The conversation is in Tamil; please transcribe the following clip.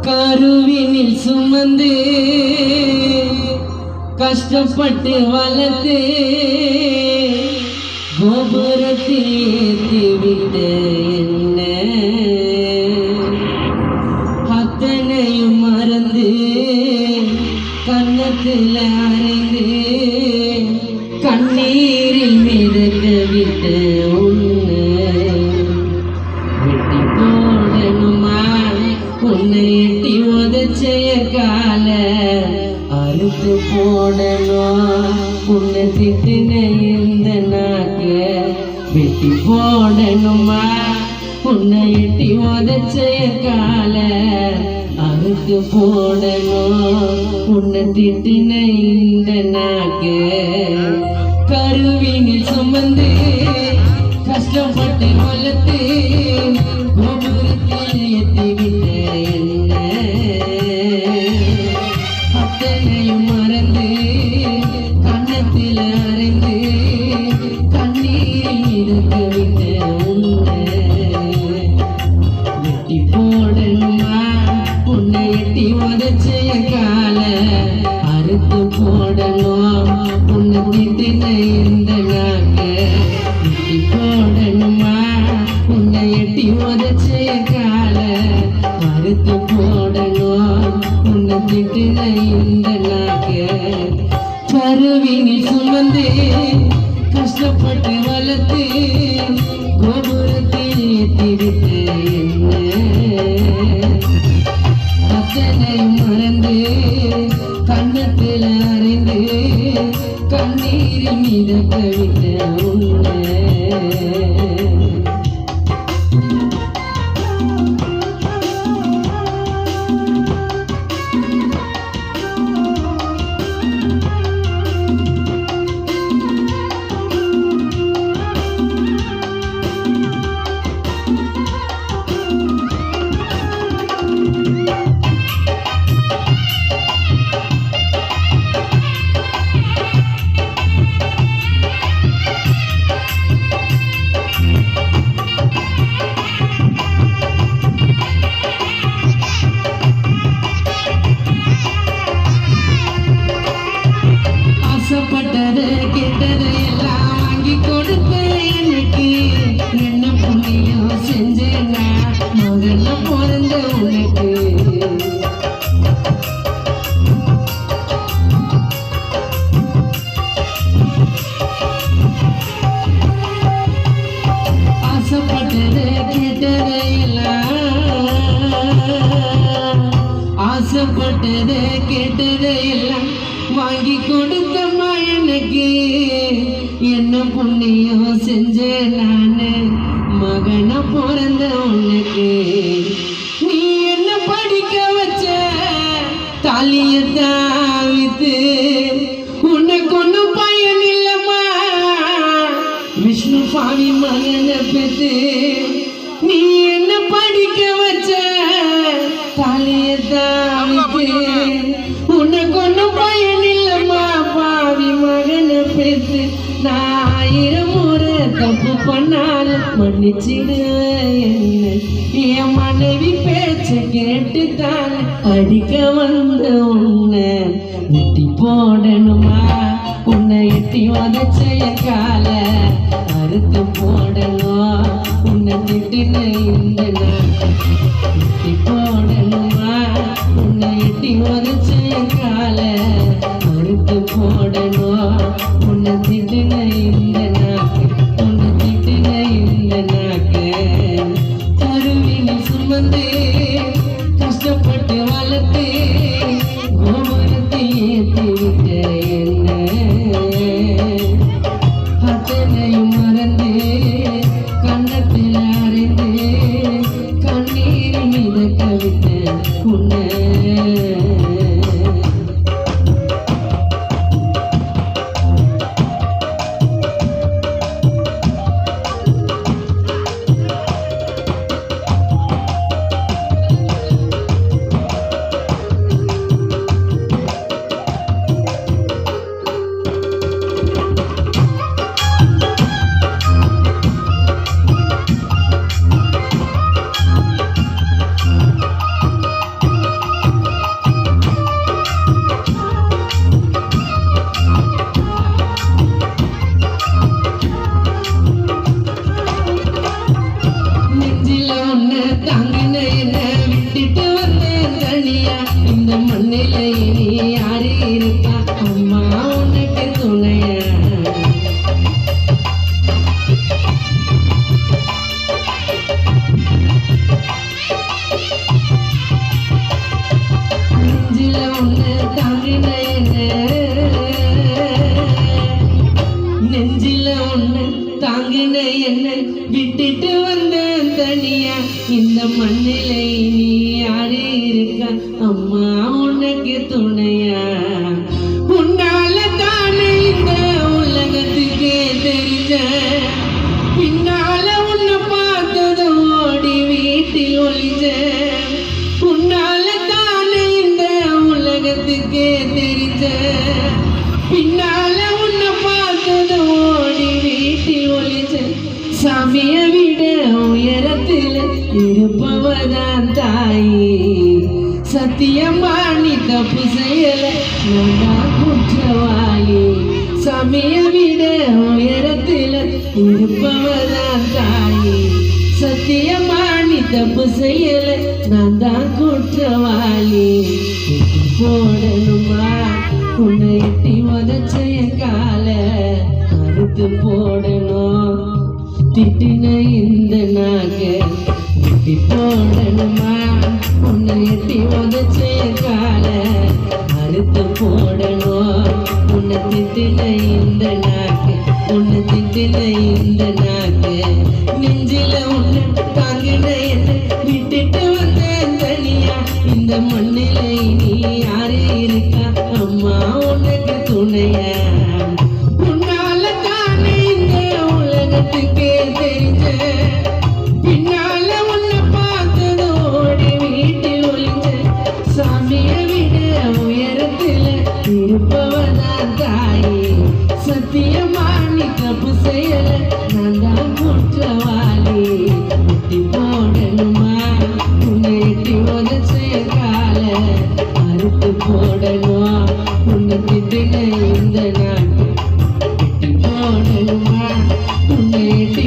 கருவினில் சுமந்து கஷ்டப்பட்டு வளர்த்து கோபுரத்தில் ஏற்றிவிட்ட என்ன அத்தனையும் மறந்து கன்னத்தில் அறைந்து கண்ணீரில் மிதக்க விட்ட உன்னை வெட்டி போடணுமா உன்னை எட்டி உதச்சைய கால அறுத்து போடணும் உன்னை திட்டின இந்த நாக்க வெட்டி போடணுமா உன்னை எட்டி உதச்சைய கால அறுத்து போடணும் உன்னை திட்டின இந்த நாக்க கருவினில் சுமந்து கஷ்டப்பட்டு வளர்த்து கோபுரத்தில் ஏற்றிவிட்ட என்ன அத்தனையும் மறந்து கன்னத்தில் அறைந்து கண்ணீரில் இருக்க விட்ட உன்னை வெட்டி போடணுமா உன்னை எட்டி உதச்சைய கால அறுத்து போடணும் உன்னை திட்டின இந்த நாக்க வெட்டி போடணுமா உன்னை எட்டி உதச்சைய கால அறுத்து போடணும் உன்னை திட்டின இந்த நாக்க கருவினில் சுமந்து கஷ்டப்பட்டு வளர்த்து கோபுரத்தில் ஏற்றிவிட்ட என்ன அத்தனை மறந்து கண்ணத்தில் அறிந்து கண்ணீரில் மிதக்க விட்ட உன்னை ஆசைப்பட்டது கேட்டது எல்லாம் வாங்கி கொடுத்த எனக்கு என்ன புண்ணியம் செஞ்சேன்னா மகன பிறந்த உனக்கு ஆசைப்பட்டது கேட்டது எல்லாம் ஆசைப்பட்டது கேட்டது எல்லாம் வாங்கி கொடுத்தம்மா எனக்கு என்ன புண்ணியம் செஞ்சேன் நானு மகன பிறந்த உனக்கு நீ என்ன படிக்க வச்ச தாலிய தாவித்து உனக்கு ஒன்னும் பயன் இல்லம்மா விஷ்ணு சுவாமி மகனை பெற்று நீ என்ன படிக்க வச்ச தாலிய தாவித்து உனக்கு ஒன்னும் பயன் இல்லம்மா பாவி மகனை பெற்று நான் 1000 முறை தப்பு பண்ணாலும் மன்னிச்சிடு என்ன என் மனைவி பேச்ச கேட்டுத்தான் அடிக்க வந்த உன்னை வெட்டி போடணுமா உன்னை எட்டி உதச்சைய கால அறுத்து போடணும் உன்னை திட்டின இந்த வெட்டி போடணுமா உன்னை எட்டி உதச்சைய கால அறுத்து போடணும் உன்னை திட்டின இந்த நாக்கு உன்னை திட்டின இந்த நாக்கு கருவினில் சுமந்து கஷ்டப்பட்டு வளர்த்து கோபுரத்தில் ஏற்றிவிட்ட என்ன அத்தனையும் மறந்து கன்னத்தில் அறைந்து கண்ணீரில் மிதக்க விட்ட உன்னை இருக்கா அம்மா உனக்கு துணையா உன்னால தானே இந்த உலகத்துக்கே தெரிஞ்ச பின்னால உன்னை பார்த்தத ஓடி வீட்டில் ஒளிஞ்ச உன்னால தானே இந்த உலகத்துக்கே தெரிஞ்ச பின்னால உன்னை பார்த்தத ஓடி வீட்டில் ஒளிஞ்ச சாமிய விட உயரத்தில் இருப்பவதான் தாயி சத்தியமா நீ தப்பு செய்யல நான் குற்றவாளி சாமிய விட உயரத்தில் இருப்பவதான் தாயி சத்தியமா நீ தப்பு செய்யல நான் தான் குற்றவாளி போடணுமா உன்னை எட்டி உதச்சைய கால அறுத்து போடணும் திட்டின இந்த நாக எட்டி போடணுமா உன்னை எட்டி உதச்சைய கால அறுத்து போடணும் உன்னை திட்டின இந்த நாக உன்னை திட்டின இந்த நாக நெஞ்சில உன்னை தாங்கின என்ன விட்டுட்டு வந்த தனியா இந்த மண்ணில நீ யாரு இருக்கா அம்மா உனக்கு துணையா உன்னால தானே இந்த உலகத்துக்கே தெரிஞ்ச பின்னால உன்னை பார்த்தது ஓடி வீட்டில் ஒளிஞ்ச சாமிய விட உயரத்தில் இருப்பவதான் தாயி சத்தியமா நீ தப்பு செய்யல நான் தான் குற்றவாளி எட்டி போடணுமா உன்னை எட்டி உதச்சைய கால அறுத்து போடணும் உன்னை திட்டின இந்த நாட்டு எட்டி போடணுமா உன்னை எட்டி